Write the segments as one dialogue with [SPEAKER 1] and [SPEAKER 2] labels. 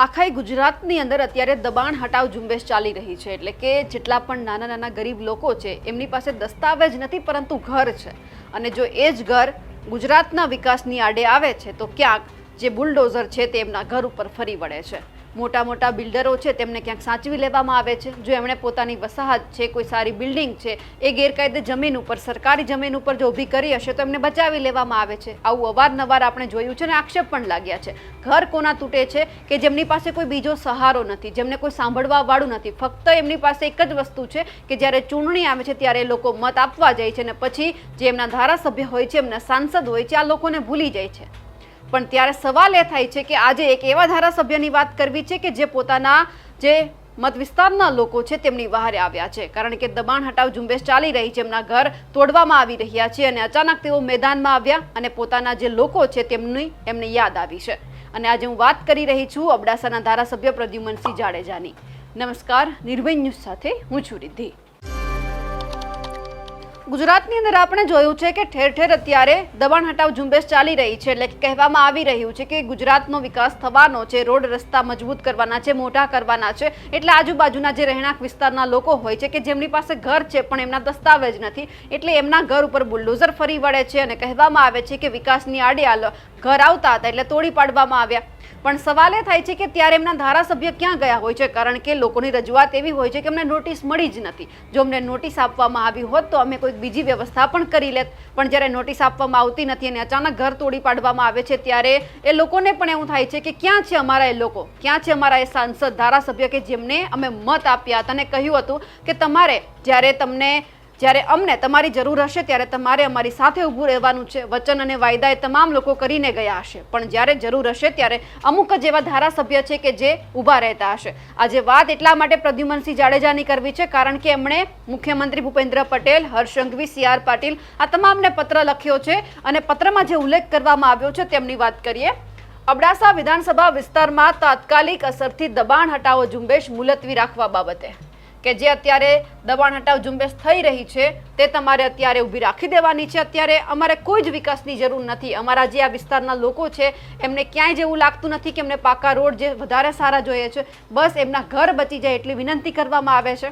[SPEAKER 1] આખા ગુજરાતની અંદર અત્યારે દબાણ હટાવ ઝુંબેશ ચાલી રહી છે। એટલે કે જેટલા પણ નાના નાના ગરીબ લોકો છે એમની પાસે દસ્તાવેજ નથી પરંતુ ઘર છે, અને જો એ જ ઘર ગુજરાતના વિકાસની આડે આવે છે તો ક્યાંક જે બુલડોઝર છે તે એમના ઘર ઉપર ફરી વળે છે। મોટા મોટા બિલ્ડરો છે તેમને ક્યાંક સાચવી લેવામાં આવે છે। જો એમણે પોતાની વસાહત છે, કોઈ સારી બિલ્ડિંગ છે, એ ગેરકાયદે જમીન ઉપર, સરકારી જમીન ઉપર જો ઊભી કરી હશે તો એમને બચાવી લેવામાં આવે છે। આવું અવારનવાર આપણે જોયું છે અને આક્ષેપ પણ લાગ્યા છે। ઘર કોના તૂટે છે કે જેમની પાસે કોઈ બીજો સહારો નથી, જેમને કોઈ સાંભળવા વાળું નથી। ફક્ત એમની પાસે એક જ વસ્તુ છે કે જ્યારે ચૂંટણી આવે છે ત્યારે લોકો મત આપવા જાય છે અને પછી જે એમના ધારાસભ્ય હોય છે, એમના સાંસદ હોય છે, આ લોકોને ભૂલી જાય છે। પણ ત્યારે સવાલ એ થાય છે કે આજે એક એવા ધારાસભ્યની વાત કરવી છે કે જે પોતાના જે મત વિસ્તારના લોકો છે તેમની વહારે આવ્યા છે, કારણ કે દબાણ હટાવ ઝુંબેશ ચાલી રહી છે, એમના ઘર તોડવામાં આવી રહ્યા છે અને અચાનક તેઓ મેદાનમાં આવ્યા અને પોતાના જે લોકો છે એમને યાદ આવી છે। અને આજે હું વાત કરી રહી છું અબડાસાના ધારાસભ્ય પ્રદ્યુમનસિંહ જાડેજાની। નમસ્કાર, નિર્ભય ન્યૂઝ સાથે હું છું રિદ્ધિ। ગુજરાતની અંદર આપણે જોયું છે કે ઠેર ઠેર અત્યારે દબાણ હટાવ ઝુંબેશ ચાલી રહી છે। એટલે કહેવામાં આવી રહ્યું છે કે ગુજરાતનો વિકાસ થવાનો છે, રોડ રસ્તા મજબૂત કરવાના છે, મોટા કરવાના છે। એટલે આજુબાજુના જે રહેણાંક વિસ્તારના લોકો હોય છે કે જેમની પાસે ઘર છે પણ એમના દસ્તાવેજ નથી, એટલે એમના ઘર ઉપર બુલડોઝર ફરી વળે છે અને કહેવામાં આવે છે કે વિકાસની આડે ઘર આવતા હતા એટલે તોડી પાડવામાં આવ્યા। પણ સવાલ એ થાય છે કે ત્યારે એમના ધારાસભ્ય ક્યાં ગયા હોય છે, કારણ કે લોકોની રજૂઆત એવી હોય છે કે અમને નોટિસ મળી જ નથી। જો અમને નોટિસ આપવામાં આવી હોત તો અમે કોઈક બીજી વ્યવસ્થા પણ કરી લેત, પણ જ્યારે નોટિસ આપવામાં આવતી નથી અને અચાનક ઘર તોડી પાડવામાં આવે છે ત્યારે એ લોકોને પણ એવું થાય છે કે ક્યાં છે અમારા એ લોકો, ક્યાં છે અમારા એ સાંસદ ધારાસભ્ય કે જેમને અમે મત આપ્યા હતા અને કહ્યું હતું કે તમારે જ્યારે અમને તમારી જરૂર હશે ત્યારે તમારે અમારી સાથે ઊભું રહેવાનું છે। વચન અને વાયદા એ તમામ લોકો કરીને ગયા હશે, પણ જ્યારે જરૂર હશે ત્યારે અમુક જ એવા ધારાસભ્ય છે કે જે ઊભા રહેતા હશે। આજે વાત એટલા માટે પ્રદ્યુમનસિંહ જાડેજાની કરવી છે કારણ કે એમણે મુખ્યમંત્રી ભૂપેન્દ્ર પટેલ, હર્ષ સંઘવી, CR પાટીલ આ તમામને પત્ર લખ્યો છે અને પત્રમાં જે ઉલ્લેખ કરવામાં આવ્યો છે તેમની વાત કરીએ। અબડાસા વિધાનસભા વિસ્તારમાં તાત્કાલિક અસરથી દબાણ હટાવો ઝુંબેશ મુલતવી રાખવા બાબતે કે જે અત્યારે દબાણ હટાવ ઝુંબેશ થઈ રહી છે તે તમારે અત્યારે ઊભી રાખી દેવાની છે। અત્યારે અમારે કોઈ જ વિકાસની જરૂર નથી। અમારા જે આ વિસ્તારના લોકો છે એમને ક્યાંય જેવું લાગતું નથી કે એમને પાકા રોડ જે વધારે સારા જોઈએ છે, બસ એમના ઘર બચી જાય એટલી વિનંતી કરવામાં આવે છે।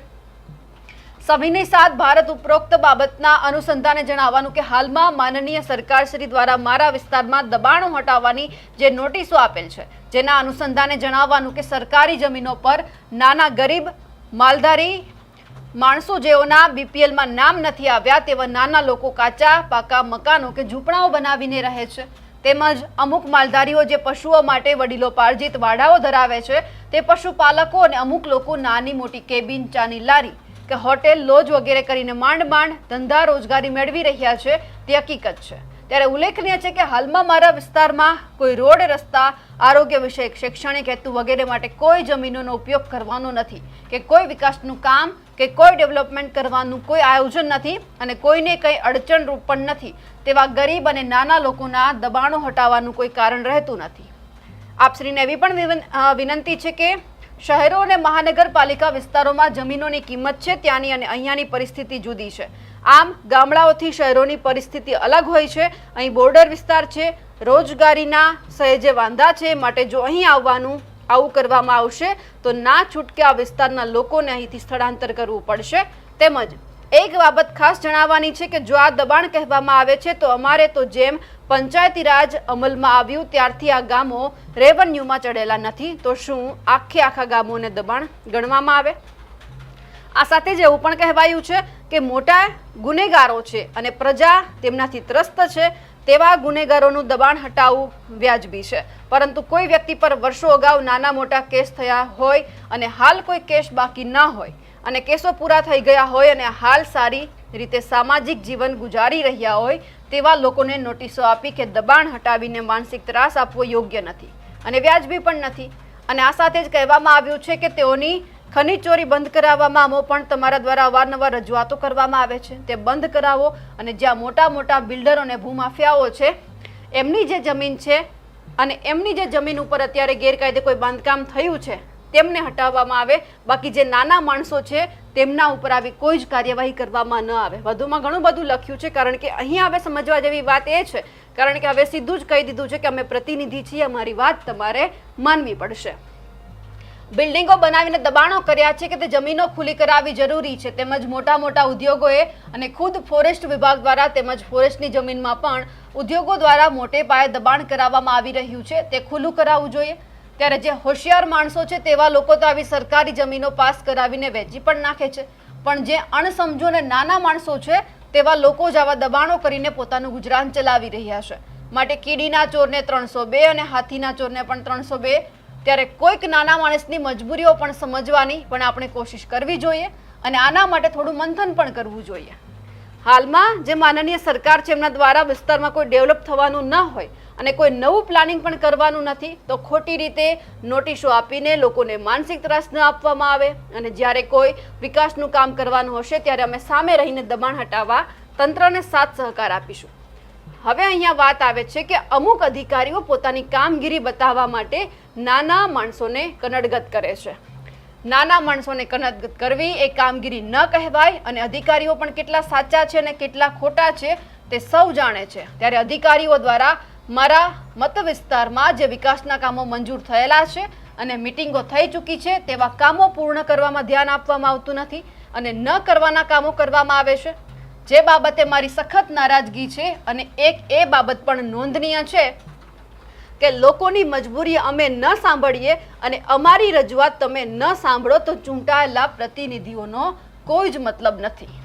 [SPEAKER 1] સવિનય સાથ ભારત ઉપરોક્ત બાબતના અનુસંધાને જણાવવાનું કે હાલમાં માનનીય સરકારશ્રી દ્વારા મારા વિસ્તારમાં દબાણો હટાવવાની જે નોટિસો આપેલ છે, જેના અનુસંધાને જણાવવાનું કે સરકારી જમીનો પર નાના ગરીબ માલધારી માણસો જેઓના BPLમાં નામ નથી આવ્યા તેવા નાના લોકો કાચા પાકા મકાનો કે ઝૂંપડાઓ બનાવીને રહે છે, તેમજ અમુક માલધારીઓ જે પશુઓ માટે વડીલોપાર્જિત વાડાઓ ધરાવે છે તે પશુપાલકો અને અમુક લોકો નાની મોટી કેબિન, ચાની લારી કે હોટેલ, લોજ વગેરે કરીને માંડ ધંધા રોજગારી મેળવી રહ્યા છે તે હકીકત છે। ત્યારે ઉલ્લેખનીય છે કે હાલમાં મારા વિસ્તારમાં કોઈ રોડ, રસ્તા, આરોગ્ય વિષયક, શૈક્ષણિક હેતુ વગેરે માટે કોઈ જમીનોનો ઉપયોગ કરવાનો નથી કે કોઈ વિકાસનું કામ કે કોઈ ડેવલપમેન્ટ કરવાનું કોઈ આયોજન નથી અને કોઈને કંઈ અડચણરૂપ પણ નથી તેવા ગરીબ અને નાના લોકોના દબાણો હટાવવાનું કોઈ કારણ રહેતું નથી। આપશ્રીને એવી પણ વિનંતી છે કે શહેરો અને મહાનગરપાલિકા વિસ્તારોમાં જમીનોની કિંમત છે ત્યાંની અને અહીંયાની પરિસ્થિતિ જુદી છે। આમ ગામડાઓથી શહેરોની પરિસ્થિતિ અલગ હોય છે। અહીં બોર્ડર વિસ્તાર છે, રોજગારીના સહેજે વાંધા છે, માટે જો અહીં આવું કરવામાં આવશે તો ના છૂટકે આ વિસ્તારના લોકોને અહીંથી સ્થળાંતર કરવું પડશે। તેમજ એક બાબત ખાસ જણાવવાની છે કે જો આ દબાણ કહેવામાં આવે છે તો અમારે તો જેમ પંચાયતી રાજ અમલમાં આવ્યું ત્યારથી આ ગામો રેવન્યુમાં ચડેલા નથી, તો શું આખા ગામોને દબાણ ગણવામાં આવે? આ સાથે જ એવું પણ કહેવાયું છે કે મોટા ગુનેગારો છે અને પ્રજા તેમનાથી ત્રસ્ત છે તેવા ગુનેગારોનું દબાણ હટાવવું વ્યાજબી છે, પરંતુ કોઈ વ્યક્તિ પર વર્ષો અગાઉ નાના મોટા કેસ થયા હોય અને હાલ કોઈ કેસ બાકી ન હોય અને કેસો પૂરા થઈ ગયા હોય અને હાલ સારી રીતે સામાજિક જીવન ગુજારી રહ્યા હોય તેવા લોકોને નોટિસો આપી કે દબાણ હટાવીને માનસિક ત્રાસ આપવો યોગ્ય નથી અને વ્યાજબી પણ નથી। અને આ સાથે જ કહેવામાં આવ્યું છે કે તેઓની ખનીજ ચોરી બંધ કરાવવામાં આવો પણ તમારા દ્વારા અવારનવાર રજૂઆતો કરવામાં આવે છે, તે બંધ કરાવો અને જ્યાં મોટા મોટા બિલ્ડરો અને ભૂમાફિયાઓ છે એમની જે જમીન છે અને એમની જે જમીન ઉપર અત્યારે ગેરકાયદે કોઈ બાંધકામ થયું છે તેમને હટાવવામાં આવે, બાકી જે નાના માણસો છે તેમના ઉપર આવી કોઈ જ કાર્યવાહી કરવામાં ન આવે। વધુમાં ઘણું બધું લખ્યું છે, કારણ કે અહીં હવે સમજવા જેવી વાત એ છે, કારણ કે હવે સીધું જ કહી દીધું છે કે અમે પ્રતિનિધિ છીએ, અમારી વાત તમારે માનવી પડશે। બિલ્ડિંગો બનાવીને દબાણો કર્યા છે કે તે જમીનો ખુલ્લી કરાવવી જરૂરી છે, તેમજ મોટા મોટા ઉદ્યોગોએ અને ખુદ ફોરેસ્ટ વિભાગ દ્વારા તેમજ ફોરેસ્ટની જમીનમાં પણ ઉદ્યોગો દ્વારા મોટે પાયે દબાણ કરાવવામાં આવી રહ્યું છે, તે ખુલ્લું કરાવવું જોઈએ। ત્યારે જે હોશિયાર માણસો છે તેવા લોકો તો આવી સરકારી જમીનો પાસ કરાવીને વેચી પણ નાખે છે, પણ જે અણસમજો અને નાના માણસો છે તેવા લોકો જ આવા દબાણો કરીને પોતાનું ગુજરાન ચલાવી રહ્યા છે। માટે કીડીના ચોરને 302 અને હાથીના ચોરને પણ 302। ત્યારે કોઈક નાના માણસની મજબૂરીઓ પણ સમજવાની પણ આપણે કોશિશ કરવી જોઈએ અને આના માટે થોડું મંથન પણ કરવું જોઈએ। હાલમાં જે માનનીય સરકાર છે એમના દ્વારા વિસ્તારમાં કોઈ ડેવલપ થવાનું ન હોય અને કોઈ નવું પ્લાનિંગ પણ કરવાનું નથી તો ખોટી રીતે નોટિસો આપીને લોકોને માનસિક ત્રાસ ન આપવામાં આવે અને જ્યારે કોઈ વિકાસનું કામ કરવાનું હશે ત્યારે અમે સામે રહીને દબાણ હટાવવા તંત્રને સાથ સહકાર આપીશું। હવે અહીંયા વાત આવે છે કે અમુક અધિકારીઓ પોતાની કામગીરી બતાવવા માટે નાના માણસોને કનડગત કરે છે। નાના માણસોને કનડગત કરવી એ કામગીરી ન કહેવાય અને અધિકારીઓ પણ કેટલા સાચા છે અને કેટલા ખોટા છે તે સૌ જાણે છે। ત્યારે અધિકારીઓ દ્વારા મારા મત વિસ્તારમાં જે વિકાસના કામો મંજૂર થયેલા છે અને મિટિંગો થઈ ચૂકી છે તેવા કામો પૂર્ણ કરવામાં ધ્યાન આપવામાં આવતું નથી અને ન કરવાના કામો કરવામાં આવે છે, જે બાબતે મારી સખત નારાજગી છે। અને એક એ બાબત પણ નોંધનીય છે કે લોકોની મજબૂરી અમે ન સાંભળીએ અને અમારી રજૂઆત તમે ન સાંભળો તો ચૂંટાયેલા પ્રતિનિધિઓનો કોઈ જ મતલબ નથી।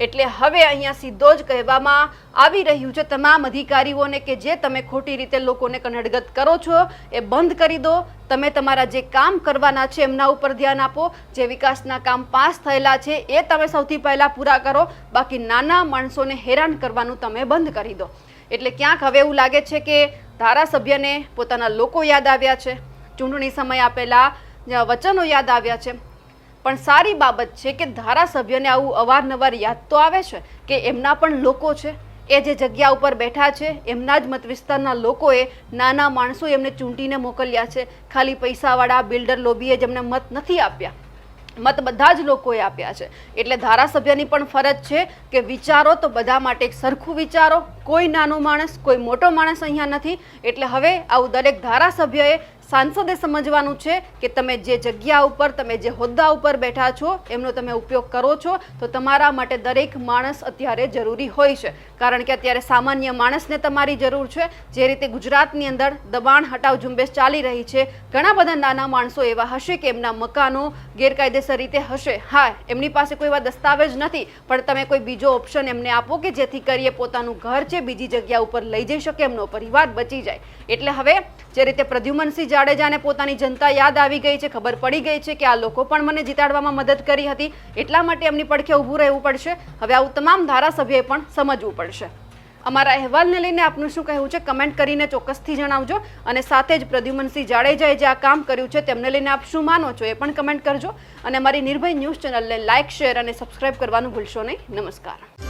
[SPEAKER 1] એટલે હવે અહીંયા સીધો જ કહેવામાં આવી રહ્યું છે તમામ અધિકારીઓને કે જે તમે ખોટી રીતે લોકોને કનડગત કરો છો એ બંધ કરી દો। તમે તમારા જે કામ કરવાના છે એમના ઉપર ધ્યાન આપો, જે વિકાસના કામ પાસ થયેલા છે એ તમે સૌથી પહેલાં પૂરા કરો, બાકી નાના માણસોને હેરાન કરવાનું તમે બંધ કરી દો। એટલે ક્યાંક હવે એવું લાગે છે કે ધારાસભ્યને પોતાના લોકો યાદ આવ્યા છે, ચૂંટણી સમયે આપેલા વચનો યાદ આવ્યા છે, પણ સારી બાબત છે કે ધારાસભ્યને આવું અવારનવાર યાદ તો આવે છે કે એમના પણ લોકો છે, એ જે જગ્યા ઉપર બેઠા છે એમના જ મત વિસ્તારના લોકોએ નાના માણસો એમને ચૂંટીને મોકલ્યા છે। ખાલી પૈસાવાળા બિલ્ડર લોબીએ જેમને મત નથી આપ્યા, મત બધા જ લોકોએ આપ્યા છે। એટલે ધારાસભ્યની પણ ફરજ છે કે વિચારો તો બધા માટે એક સરખું વિચારો, કોઈ નાનો માણસ કોઈ મોટો માણસ અહીંયા નથી। એટલે હવે આવું દરેક ધારાસભ્યએ સાંસદે સમજવાનું છે કે તમે જે જગ્યા ઉપર તમે જે હોદ્દા ઉપર બેઠા છો એમનો તમે ઉપયોગ કરો છો તો તમારા માટે દરેક માણસ અત્યારે જરૂરી હોય છે, કારણ કે અત્યારે સામાન્ય માણસને તમારી જરૂર છે। જે રીતે ગુજરાતની અંદર દબાણ હટાવ ઝુંબેશ ચાલી રહી છે, ઘણા બધા નાના માણસો એવા હશે કે એમના મકાનો ગેરકાયદેસર રીતે હશે, હા એમની પાસે કોઈ એવા દસ્તાવેજ નથી, પણ તમે કોઈ બીજો ઓપ્શન એમને આપો કે જેથી કરીએ પોતાનું ઘર છે બીજી જગ્યા ઉપર લઈ જઈ શકે, એમનો પરિવાર બચી જાય। એટલે હવે જે રીતે પ્રદ્યુમનસિંહ જાડેજાને પોતાની જનતા યાદ આવી ગઈ છે, ખબર પડી ગઈ છે કે આ લોકો પણ મને જીતાડવામાં મદદ કરી હતી, એટલા માટે એમની પડખે ઊભું રહેવું પડશે। હવે આવું તમામ ધારાસભ્યોએ પણ સમજવું પડશે। અમારા અહેવાલને લઈને આપનું શું કહેવું છે કમેન્ટ કરીને ચોક્કસથી જણાવજો અને સાથે જ પ્રદ્યુમનસિંહ જાડેજાએ જે આ કામ કર્યું છે તેમને લઈને આપ શું માનો છો એ પણ કમેન્ટ કરજો અને અમારી નિર્ભય ન્યૂઝ ચેનલને લાઇક, શેર અને સબસ્ક્રાઇબ કરવાનું ભૂલશો નહીં। નમસ્કાર।